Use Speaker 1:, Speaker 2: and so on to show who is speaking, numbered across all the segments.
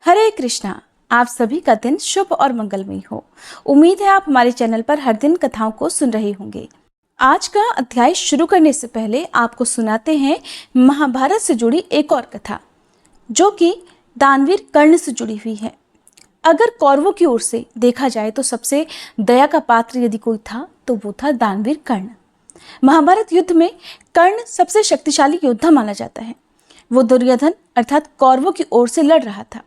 Speaker 1: हरे कृष्णा। आप सभी का दिन शुभ और मंगलमय हो। उम्मीद है आप हमारे चैनल पर हर दिन कथाओं को सुन रहे होंगे। आज का अध्याय शुरू करने से पहले आपको सुनाते हैं महाभारत से जुड़ी एक और कथा, जो कि दानवीर कर्ण से जुड़ी हुई है। अगर कौरवों की ओर से देखा जाए तो सबसे दया का पात्र यदि कोई था तो वो था दानवीर कर्ण। महाभारत युद्ध में कर्ण सबसे शक्तिशाली योद्धा माना जाता है। वो दुर्योधन अर्थात कौरवों की ओर से लड़ रहा था।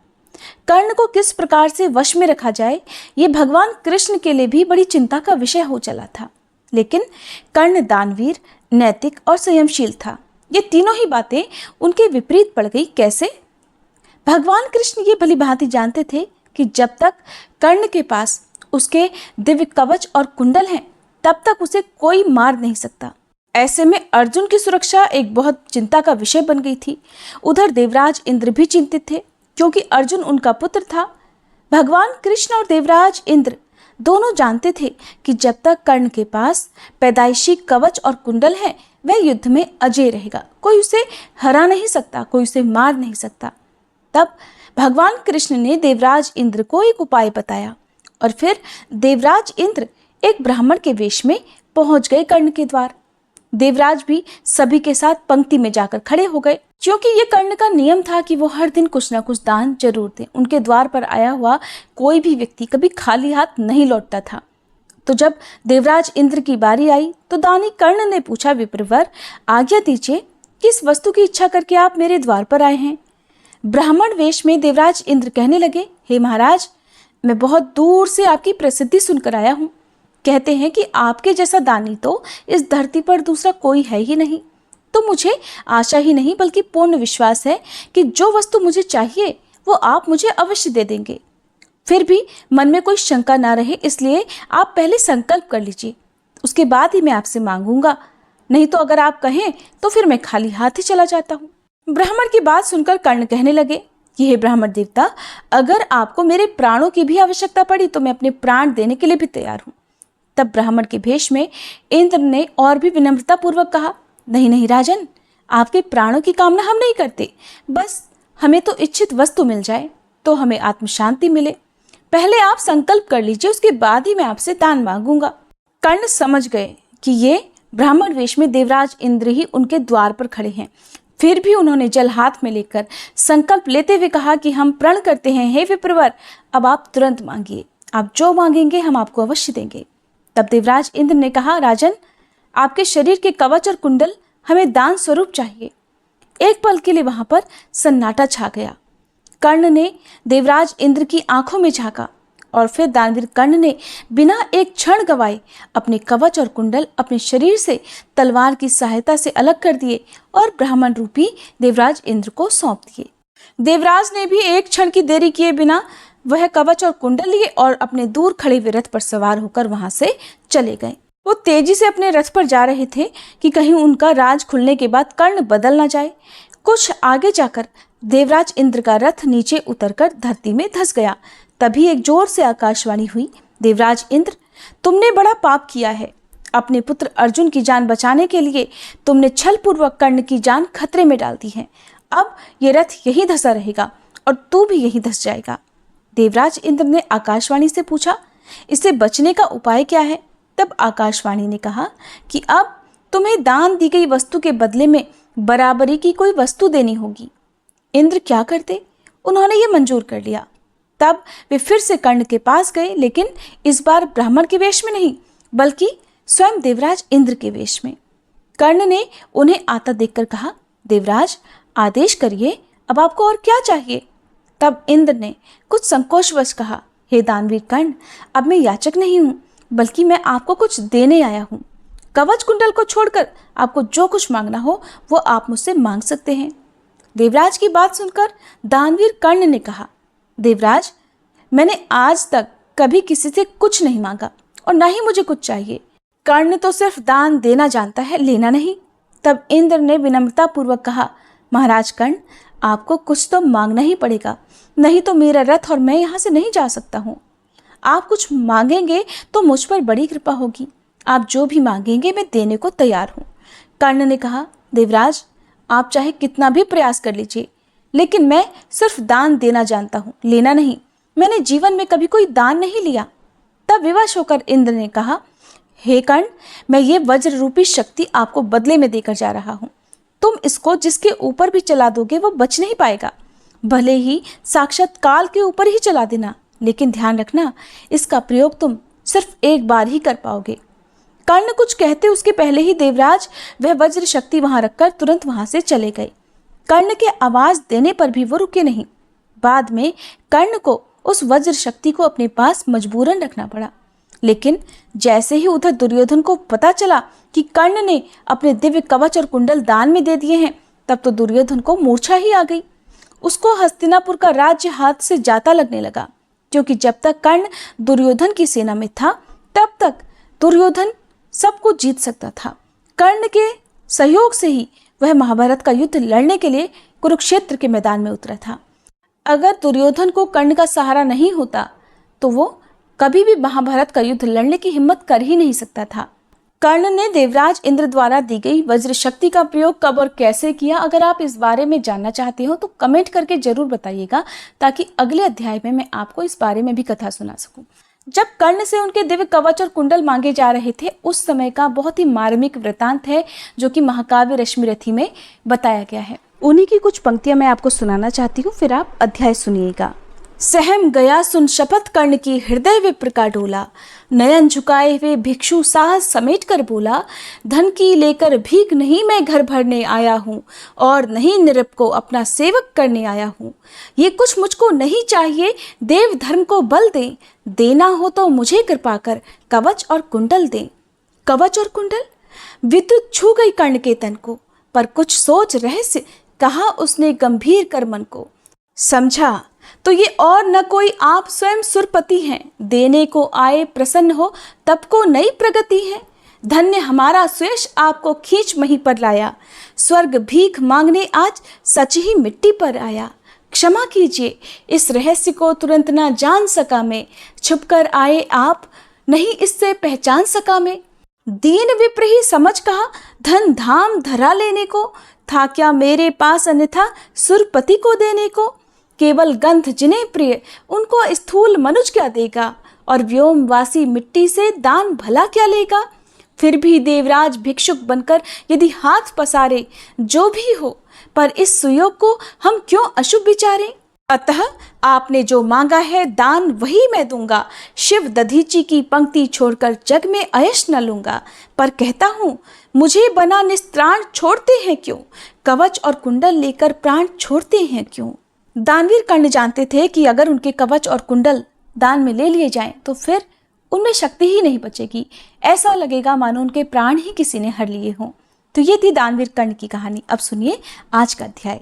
Speaker 1: कर्ण को किस प्रकार से वश में रखा जाए, ये भगवान कृष्ण के लिए भी बड़ी चिंता का विषय हो चला था। लेकिन कर्ण दानवीर, नैतिक और संयमशील था। ये तीनों ही बातें उनके विपरीत पड़ गई। कैसे? भगवान कृष्ण ये भली भांति जानते थे कि जब तक कर्ण के पास उसके दिव्य कवच और कुंडल हैं, तब तक उसे कोई मार नहीं सकता। ऐसे में अर्जुन की सुरक्षा एक बहुत चिंता का विषय बन गई थी। उधर देवराज इंद्र भी चिंतित थे, क्योंकि अर्जुन उनका पुत्र था। भगवान कृष्ण और देवराज इंद्र दोनों जानते थे कि जब तक कर्ण के पास पैदाइशी कवच और कुंडल है, वह युद्ध में अजय रहेगा। कोई उसे हरा नहीं सकता, कोई उसे मार नहीं सकता। तब भगवान कृष्ण ने देवराज इंद्र को एक उपाय बताया और फिर देवराज इंद्र एक ब्राह्मण के वेश में पहुंच गए कर्ण के द्वार। देवराज भी सभी के साथ पंक्ति में जाकर खड़े हो गए, क्योंकि ये कर्ण का नियम था कि वो हर दिन कुछ ना कुछ दान जरूर दें। उनके द्वार पर आया हुआ कोई भी व्यक्ति कभी खाली हाथ नहीं लौटता था। तो जब देवराज इंद्र की बारी आई तो दानी कर्ण ने पूछा, विप्रवर, आज्ञा दीजिए, किस वस्तु की इच्छा करके आप मेरे द्वार पर आए हैं? ब्राह्मण वेश में देवराज इंद्र कहने लगे, हे महाराज, मैं बहुत दूर से आपकी प्रसिद्धि सुनकर आया हूँ। कहते हैं कि आपके जैसा दानी तो इस धरती पर दूसरा कोई है ही नहीं। तो मुझे आशा ही नहीं बल्कि पूर्ण विश्वास है कि जो वस्तु मुझे चाहिए वो आप मुझे अवश्य दे देंगे। फिर भी मन में कोई शंका ना रहे, इसलिए आप पहले संकल्प कर लीजिए, उसके बाद ही मैं आपसे मांगूंगा। नहीं तो अगर आप कहें तो फिर मैं खाली हाथ ही चला जाता हूँ। ब्राह्मण की बात सुनकर कर्ण कहने लगे कि हे ब्राह्मण देवता, अगर आपको मेरे प्राणों की भी आवश्यकता पड़ी तो मैं अपने प्राण देने के लिए भी तैयार हूँ। तब ब्राह्मण के भेष में इंद्र ने और भी विनम्रता पूर्वक कहा, नहीं नहीं राजन, आपके प्राणों की कामना हम नहीं करते, बस हमें तो इच्छित वस्तु मिल जाए तो हमें आत्म शांति मिले। पहले आप संकल्प कर लीजिए, उसके बाद ही मैं आपसे दान मांगूंगा। कर्ण समझ गए कि ये ब्राह्मण वेश में देवराज इंद्र ही उनके द्वार पर खड़े हैं। फिर भी उन्होंने जल हाथ में लेकर संकल्प लेते हुए कहा कि हम प्रण करते हैं, हे विप्रवर, अब आप तुरंत मांगिए, आप जो मांगेंगे हम आपको अवश्य देंगे। तब देवराज इंद्र ने कहा, राजन, आपके शरीर के कवच और कुंडल हमें दान स्वरूप चाहिए। एक पल के लिए वहां पर सन्नाटा छा गया। कर्ण ने देवराज इंद्र की आंखों में झांका और फिर दानवीर कर्ण ने बिना एक क्षण गवाए अपने कवच और कुंडल अपने शरीर से तलवार की सहायता से अलग कर दिए और ब्राह्मण रूपी देवराज इंद्र को सौंप दिए। देवराज ने भी एक क्षण की देरी किए बिना वह कवच और कुंडल लिए और अपने दूर खड़े हुए रथ पर सवार होकर वहां से चले गए। वो तेजी से अपने रथ पर जा रहे थे कि कहीं उनका राज खुलने के बाद कर्ण बदल ना जाए। कुछ आगे जाकर देवराज इंद्र का रथ नीचे उतरकर धरती में धंस गया। तभी एक जोर से आकाशवाणी हुई, देवराज इंद्र, तुमने बड़ा पाप किया है। अपने पुत्र अर्जुन की जान बचाने के लिए तुमने छलपूर्वक कर्ण की जान खतरे में डाल दी है। अब ये रथ यही धंसा रहेगा और तू भी यही धंस जाएगा। देवराज इंद्र ने आकाशवाणी से पूछा, इससे बचने का उपाय क्या है? तब आकाशवाणी ने कहा कि अब तुम्हें दान दी गई वस्तु के बदले में बराबरी की कोई वस्तु देनी होगी। इंद्र क्या करते? उन्होंने ये मंजूर कर लिया। तब वे फिर से कर्ण के पास गए, लेकिन इस बार ब्राह्मण के वेश में नहीं बल्कि स्वयं देवराज इंद्र के वेश में। कर्ण ने उन्हें आता देखकर कहा, देवराज, आदेश करिए, अब आपको और क्या चाहिए? तब इंद्र ने कुछ संकोचवश कहा, हे दानवीर कर्ण, अब मैं याचक नहीं हूं, बल्कि मैं आपको कुछ देने आया हूं। कवच कुंडल को छोड़कर आपको जो कुछ मांगना हो वो आप मुझसे मांग सकते हैं। देवराज की बात सुनकर दानवीर कर्ण ने कहा, देवराज, मैंने आज तक कभी किसी से कुछ नहीं मांगा और ना ही मुझे कुछ चाहिए। कर्ण तो सिर्फ दान देना जानता है, लेना नहीं। तब इंद्र ने विनम्रता पूर्वक कहा, महाराज कर्ण, आपको कुछ तो मांगना ही पड़ेगा, नहीं तो मेरा रथ और मैं यहाँ से नहीं जा सकता हूँ। आप कुछ मांगेंगे तो मुझ पर बड़ी कृपा होगी। आप जो भी मांगेंगे मैं देने को तैयार हूँ। कर्ण ने कहा, देवराज, आप चाहे कितना भी प्रयास कर लीजिए, लेकिन मैं सिर्फ दान देना जानता हूँ, लेना नहीं। मैंने जीवन में कभी कोई दान नहीं लिया। तब विवश होकर इंद्र ने कहा, हे कर्ण, मैं ये वज्र रूपी शक्ति आपको बदले में देकर जा रहा हूँ। तुम इसको जिसके ऊपर भी चला दोगे वो बच नहीं पाएगा। भले ही साक्षात काल के ऊपर ही चला देना, लेकिन ध्यान रखना, इसका प्रयोग तुम सिर्फ एक बार ही कर पाओगे। कर्ण कुछ कहते उसके पहले ही देवराज वह वज्र शक्ति वहां रखकर तुरंत वहां से चले गए। कर्ण के आवाज देने पर भी वो रुके नहीं। बाद में कर्ण को उस वज्र शक्ति को अपने पास मजबूरन रखना पड़ा। लेकिन जैसे ही उधर दुर्योधन को पता चला कि कर्ण ने अपने दिव्य कवच और कुंडल दान में दे दिए हैं, तब तो दुर्योधन को मूर्छा ही आ गई। उसको हस्तिनापुर का राज्य हाथ से जाता लगने लगा, क्योंकि जब तक कर्ण दुर्योधन की सेना में था तब तक दुर्योधन सबको जीत सकता था। कर्ण के सहयोग से ही वह महाभारत का युद्ध लड़ने के लिए कुरुक्षेत्र के मैदान में उतरा था। अगर दुर्योधन को कर्ण का सहारा नहीं होता तो वो कभी भी महाभारत का युद्ध लड़ने की हिम्मत कर ही नहीं सकता था। कर्ण ने देवराज इंद्र द्वारा दी गई वज्र शक्ति का प्रयोग कब और कैसे किया, अगर आप इस बारे में जानना चाहते हो तो कमेंट करके जरूर बताइएगा, ताकि अगले अध्याय में मैं आपको इस बारे में भी कथा सुना सकूं। जब कर्ण से उनके दिव्य कवच और कुंडल मांगे जा रहे थे, उस समय का बहुत ही मार्मिक वृतांत है जो कि महाकाव्य रश्मिरथी में बताया गया है। उन्हीं की कुछ पंक्तियां मैं आपको सुनाना चाहती हूँ, फिर आप अध्याय सुनिएगा। सहम गया सुन शपथ कर्ण की, हृदय विप्र का डोला। नयन झुकाए हुए भिक्षु साहस समेट कर बोला, धन की लेकर भीख नहीं मैं घर भरने आया हूँ, और नहीं नृप को अपना सेवक करने आया हूँ। ये कुछ मुझको नहीं चाहिए, देव धर्म को बल दें, देना हो तो मुझे कृपा कर कवच और कुंडल दें। कवच और कुंडल? विद्युत छू गई कर्ण के तन को, पर कुछ सोच रहस्य कहा उसने गंभीर कर मन को। समझा तो ये और न कोई आप स्वयं सुरपति हैं, देने को आए प्रसन्न हो तब को नई प्रगति है। धन्य हमारा सुयश आपको खींच मही पर लाया, स्वर्ग भीख मांगने आज सच ही मिट्टी पर आया। क्षमा कीजिए इस रहस्य को तुरंत ना जान सका मैं, छुपकर आए आप नहीं इससे पहचान सका मैं। दीन विप्र ही समझ कहा धन धाम धरा लेने को, था क्या मेरे पास अन्यथा सुरपति को देने को। केवल गंध जिन्हें प्रिय उनको स्थूल मनुज क्या देगा, और व्योमवासी मिट्टी से दान भला क्या लेगा। फिर भी देवराज भिक्षुक बनकर यदि हाथ पसारे जो भी हो, पर इस सुयोग को हम क्यों अशुभ विचारें। अतः आपने जो मांगा है दान वही मैं दूंगा, शिव दधीची की पंक्ति छोड़कर जग में अयश न लूंगा। पर कहता हूँ मुझे बना निस्त्राण छोड़ते हैं क्यों, कवच और कुंडल लेकर प्राण छोड़ते हैं क्यों। दानवीर कर्ण जानते थे कि अगर उनके कवच और कुंडल दान में ले लिए जाएं तो फिर उनमें शक्ति ही नहीं बचेगी, ऐसा लगेगा मानो उनके प्राण ही किसी ने हर लिए हों। तो ये थी दानवीर कर्ण की कहानी। अब सुनिए आज का अध्याय।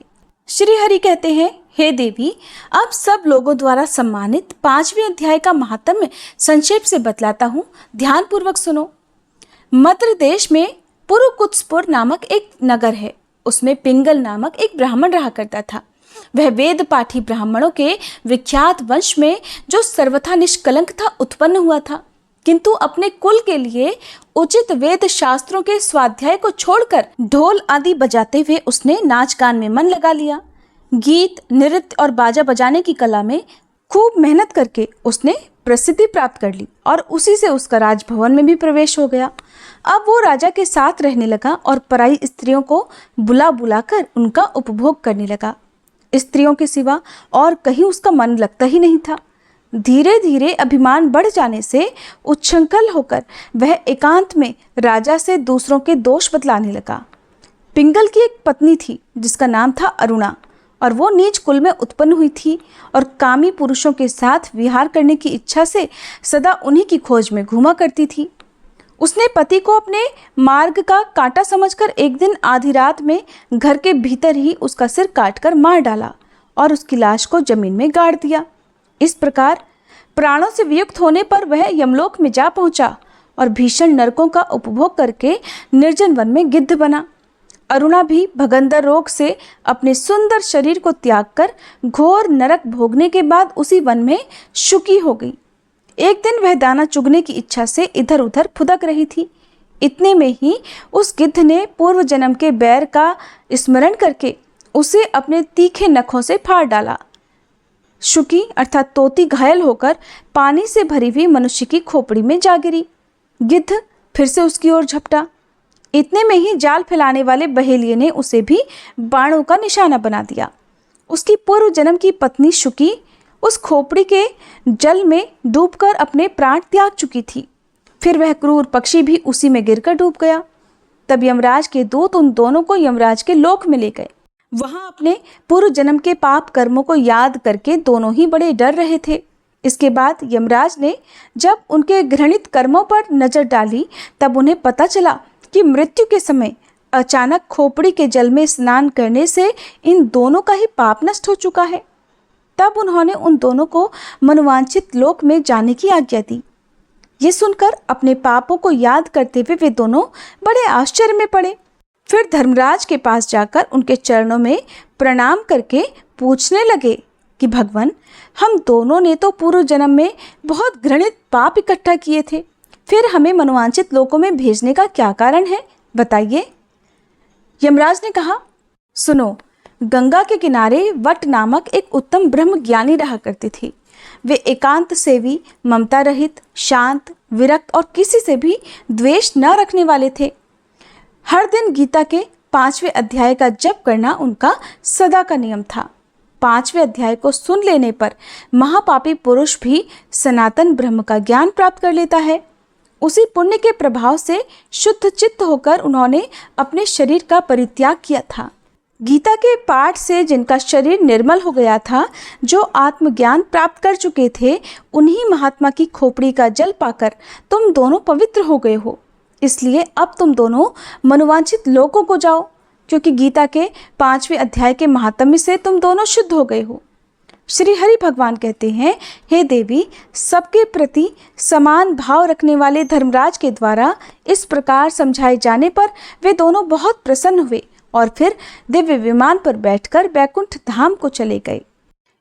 Speaker 1: श्री हरि कहते हैं, हे देवी, अब सब लोगों द्वारा सम्मानित 5वें अध्याय का महात्म्य संक्षेप से बतलाता हूँ, ध्यान पूर्वक सुनो। मद्र देश में पुरुकुत्सपुर नामक एक नगर है। उसमें पिंगल नामक एक ब्राह्मण रहा करता था। वह वेद पाठी ब्राह्मणों के विख्यात वंश में जो सर्वथा निष्कलंक था उत्पन्न हुआ था, किंतु अपने कुल के लिए उचित वेद शास्त्रों के स्वाध्याय को छोड़कर ढोल आदि बजाते हुए उसने नाच गान में मन लगा लिया। गीत नृत्य और बाजा बजाने की कला में खूब मेहनत करके उसने प्रसिद्धि प्राप्त कर ली और उसी से उसका राजभवन में भी प्रवेश हो गया। अब वो राजा के साथ रहने लगा और पराई स्त्रियों को बुला बुलाकर उनका उपभोग करने लगा। स्त्रियों के सिवा और कहीं उसका मन लगता ही नहीं था। धीरे धीरे अभिमान बढ़ जाने से उच्छृंखल होकर वह एकांत में राजा से दूसरों के दोष बतलाने लगा। पिंगल की एक पत्नी थी जिसका नाम था अरुणा, और वो नीच कुल में उत्पन्न हुई थी और कामी पुरुषों के साथ विहार करने की इच्छा से सदा उन्हीं की खोज में घूमा करती थी। उसने पति को अपने मार्ग का कांटा समझकर एक दिन आधी रात में घर के भीतर ही उसका सिर काटकर मार डाला और उसकी लाश को जमीन में गाड़ दिया। इस प्रकार प्राणों से वियुक्त होने पर वह यमलोक में जा पहुंचा और भीषण नरकों का उपभोग करके निर्जन वन में गिद्ध बना। अरुणा भी भगंदर रोग से अपने सुंदर शरीर को त्याग कर घोर नरक भोगने के बाद उसी वन में शुकी हो गई। एक दिन वह दाना चुगने की इच्छा से इधर उधर फुदक रही थी। इतने में ही उस गिद्ध ने पूर्व जन्म के बैर का स्मरण करके उसे अपने तीखे नखों से फाड़ डाला। शुकी अर्थात तोती घायल होकर पानी से भरी हुई मनुष्य की खोपड़ी में जा गिरी। गिद्ध फिर से उसकी ओर झपटा। इतने में ही जाल फैलाने वाले बहेलिये ने उसे भी बाणों का निशाना बना दिया। उसकी पूर्व जन्म की पत्नी शुकी उस खोपड़ी के जल में डूबकर अपने प्राण त्याग चुकी थी। फिर वह क्रूर पक्षी भी उसी में गिरकर डूब गया। तब यमराज के दूत उन दोनों को यमराज के लोक में ले गए। वहां अपने पूर्व जन्म के पाप कर्मों को याद करके दोनों ही बड़े डर रहे थे। इसके बाद यमराज ने जब उनके घृणित कर्मों पर नजर डाली तब उन्हें पता चला कि मृत्यु के समय अचानक खोपड़ी के जल में स्नान करने से इन दोनों का ही पाप नष्ट हो चुका है। तब उन्होंने उन दोनों को मनोवांछित लोक में जाने की आज्ञा दी। ये सुनकर अपने पापों को याद करते हुए वे दोनों बड़े आश्चर्य में पड़े। फिर धर्मराज के पास जाकर उनके चरणों में प्रणाम करके पूछने लगे कि भगवान, हम दोनों ने तो पूर्व जन्म में बहुत घृणित पाप इकट्ठा किए थे, फिर हमें मनोवांछित लोकों में भेजने का क्या कारण है, बताइए। यमराज ने कहा, सुनो, गंगा के किनारे वट नामक एक उत्तम ब्रह्म ज्ञानी रहा करती थी। वे एकांत सेवी, ममता रहित, शांत, विरक्त और किसी से भी द्वेष न रखने वाले थे। हर दिन गीता के 5वें अध्याय का जप करना उनका सदा का नियम था। 5वें अध्याय को सुन लेने पर महापापी पुरुष भी सनातन ब्रह्म का ज्ञान प्राप्त कर लेता है। उसी पुण्य के प्रभाव से शुद्ध चित्त होकर उन्होंने अपने शरीर का परित्याग किया था। गीता के पाठ से जिनका शरीर निर्मल हो गया था, जो आत्मज्ञान प्राप्त कर चुके थे, उन्हीं महात्मा की खोपड़ी का जल पाकर तुम दोनों पवित्र हो गए हो। इसलिए अब तुम दोनों मनोवांछित लोकों को जाओ, क्योंकि गीता के 5वें अध्याय के महात्म्य से तुम दोनों शुद्ध हो गए हो। श्री हरि भगवान कहते हैं, हे देवी, सबके प्रति समान भाव रखने वाले धर्मराज के द्वारा इस प्रकार समझाए जाने पर वे दोनों बहुत प्रसन्न हुए और फिर दिव्य विमान पर बैठकर बैकुंठ धाम को चले गए।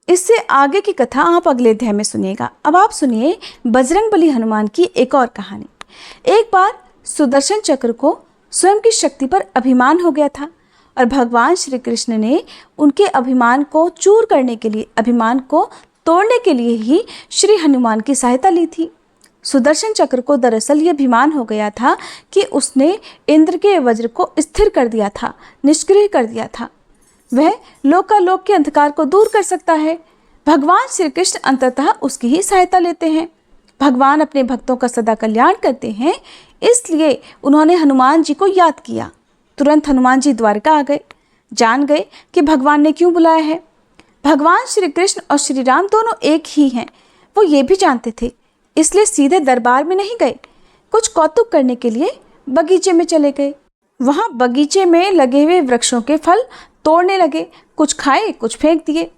Speaker 1: इससे आगे की कथा आप अगले अध्याय में सुनिएगा। अब आप सुनिए बजरंगबली हनुमान की एक और कहानी। एक बार सुदर्शन चक्र को स्वयं की शक्ति पर अभिमान हो गया था और भगवान श्री कृष्ण ने उनके अभिमान को चूर करने के लिए, अभिमान को तोड़ने के लिए ही श्री हनुमान की सहायता ली थी। सुदर्शन चक्र को दरअसल ये अभिमान हो गया था कि उसने इंद्र के वज्र को स्थिर कर दिया था, निष्क्रिय कर दिया था। वह लोकालोक के अंधकार को दूर कर सकता है। भगवान श्री कृष्ण अंततः उसकी ही सहायता लेते हैं। भगवान अपने भक्तों का सदा कल्याण करते हैं, इसलिए उन्होंने हनुमान जी को याद किया। तुरंत हनुमान जी द्वारका आ गए, जान गए कि भगवान ने क्यों बुलाया है। भगवान श्री कृष्ण और श्री राम दोनों एक ही हैं, वो ये भी जानते थे, इसलिए सीधे दरबार में नहीं गए। कुछ कौतुक करने के लिए बगीचे में चले गए। वहाँ बगीचे में लगे हुए वृक्षों के फल तोड़ने लगे। कुछ खाए, कुछ फेंक दिए।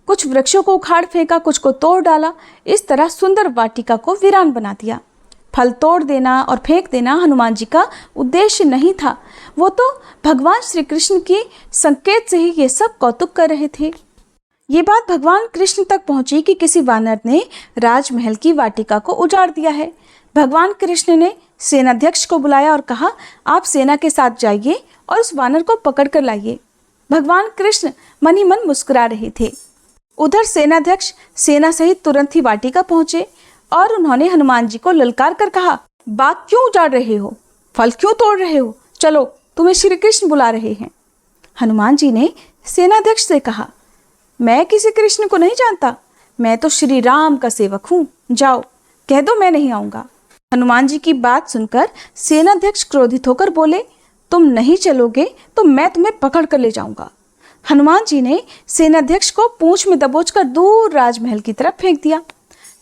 Speaker 1: कुछ वृक्षों को उखाड़ फेंका, कुछ को तोड़ डाला। इस तरह सुंदर वाटिका को वीरान बना दिया। फल तोड़ देना और फेंक देना हनुमान जी का उद्देश्य नहीं था, वो तो भगवान श्री कृष्ण की संकेत से ही ये सब कौतुक कर रहे थे। ये बात भगवान कृष्ण तक पहुंची कि किसी वानर ने राजमहल की वाटिका को उजाड़ दिया है। भगवान कृष्ण ने सेनाध्यक्ष को बुलाया और कहा, आप सेना के साथ जाइए और उस वानर को पकड़ कर लाइए। भगवान कृष्ण मन ही मन मुस्कुरा रहे थे। उधर सेनाध्यक्ष सेना सहित तुरंत ही वाटिका पहुंचे और उन्होंने हनुमान जी को ललकार कर कहा, बाग क्यों उजाड़ रहे हो, फल क्यों तोड़ रहे हो, चलो तुम्हें श्री कृष्ण बुला रहे हैं। हनुमान जी ने सेनाध्यक्ष से कहा, मैं किसी कृष्ण को नहीं जानता, मैं तो श्री राम का सेवक हूँ, जाओ कह दो मैं नहीं आऊँगा। हनुमान जी की बात सुनकर सेनाध्यक्ष क्रोधित होकर बोले, तुम नहीं चलोगे तो मैं तुम्हें पकड़ कर ले जाऊंगा। हनुमान जी ने सेनाध्यक्ष को पूंछ में दबोचकर दूर राजमहल की तरफ फेंक दिया।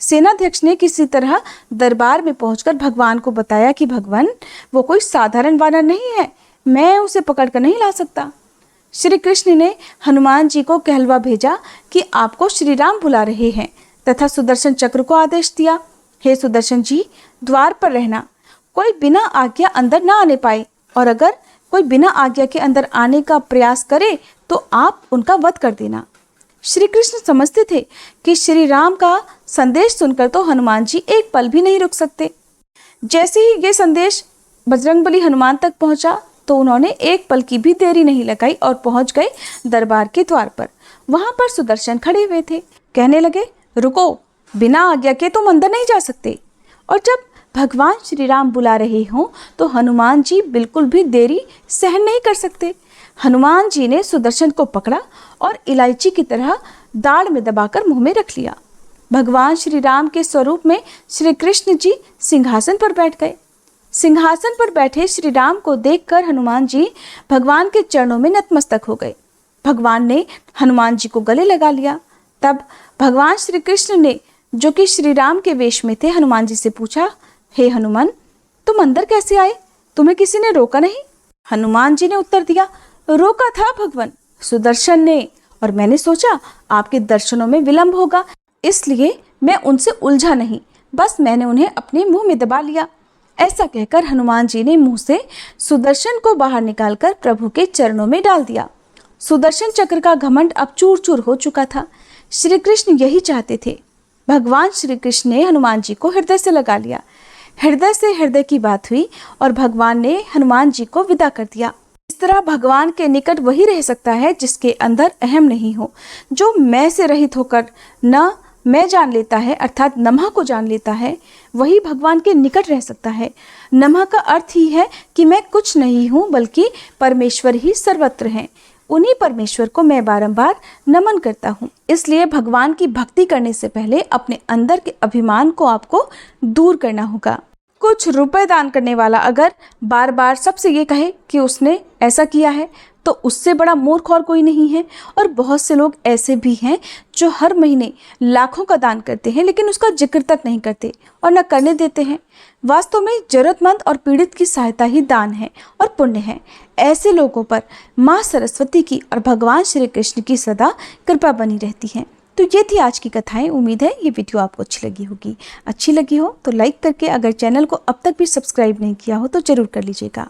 Speaker 1: सेनाध्यक्ष ने किसी तरह दरबार में पहुंचकर भगवान को बताया कि भगवान, वो कोई साधारण वानर नहीं है, मैं उसे पकड़ कर नहीं ला सकता। श्री कृष्ण ने हनुमान जी को कहलवा भेजा कि आपको श्री राम बुला रहे हैं तथा सुदर्शन चक्र को आदेश दिया, हे सुदर्शन जी, द्वार पर रहना, कोई बिना आज्ञा अंदर न आने पाए, और अगर कोई बिना आज्ञा के अंदर आने का प्रयास करे तो आप उनका वध कर देना। श्री कृष्ण समझते थे कि श्री राम का संदेश सुनकर तो हनुमान जी एक पल भी नहीं रुक सकते। जैसे ही ये संदेश बजरंगबली हनुमान तक पहुंचा, तो उन्होंने एक पल की भी देरी नहीं लगाई और पहुंच गए दरबार के द्वार पर। वहां पर सुदर्शन खड़े हुए थे। कहने लगे, रुको, बिना आज्ञा के तुम अंदर नहीं जा सकते। और जब भगवान श्री राम बुला रहे हों तो हनुमान जी बिल्कुल भी देरी सहन नहीं कर सकते। हनुमान जी ने सुदर्शन को पकड़ा और इलायची की तरह दाढ़ में दबाकर मुंह में रख लिया। भगवान श्री राम के स्वरूप में श्री कृष्ण जी सिंहासन पर बैठ गए। सिंहासन पर बैठे श्री राम को देखकर हनुमान जी भगवान के चरणों में नतमस्तक हो गए। भगवान ने हनुमान जी को गले लगा लिया। तब भगवान श्री कृष्ण ने, जो कि श्री राम के वेश में थे, हनुमान जी से पूछा, हे हनुमान, तुम अंदर कैसे आए? तुम्हें किसी ने रोका नहीं? हनुमान जी ने उत्तर दिया, रोका था भगवान सुदर्शन ने, और मैंने सोचा आपके दर्शनों में विलंब होगा, इसलिए मैं उनसे उलझा नहीं, बस मैंने उन्हें अपने मुंह में दबा लिया। ऐसा कहकर हनुमान जी ने मुंह से सुदर्शन को बाहर निकालकर प्रभु के चरणों में डाल दिया। सुदर्शन चक्र का घमंड अब चूर चूर हो चुका था। श्री कृष्ण यही चाहते थे। भगवान श्री कृष्ण ने हनुमान जी को हृदय से लगा लिया। हृदय से हृदय की बात हुई और भगवान ने हनुमान जी को विदा कर दिया। इस तरह भगवान के निकट वही रह सकता है जिसके अंदर अहम नहीं हो, जो मैं से रहित होकर न मैं जान लेता है, अर्थात नमः को जान लेता है, वही भगवान के निकट रह सकता है। नमः का अर्थ ही है कि मैं कुछ नहीं हूँ, बल्कि परमेश्वर ही सर्वत्र हैं। उन्हीं परमेश्वर को मैं बारंबार नमन करता हूँ। इसलिए भगवान की भक्ति करने से पहले अपने अंदर के अभिमान को आपको दूर करना होगा। कुछ रुपए दान करने वाला अगर बार बार सबसे ये कहे कि उसने ऐसा किया है, तो उससे बड़ा मूर्ख और कोई नहीं है। और बहुत से लोग ऐसे भी हैं जो हर महीने लाखों का दान करते हैं, लेकिन उसका जिक्र तक नहीं करते और न करने देते हैं। वास्तव में जरूरतमंद और पीड़ित की सहायता ही दान है और पुण्य है। ऐसे लोगों पर माँ सरस्वती की और भगवान श्री कृष्ण की सदा कृपा बनी रहती है। तो ये थी आज की कथाएं। उम्मीद है ये वीडियो आपको अच्छी लगी होगी। अच्छी लगी हो तो लाइक करके, अगर चैनल को अब तक भी सब्सक्राइब नहीं किया हो तो ज़रूर कर लीजिएगा।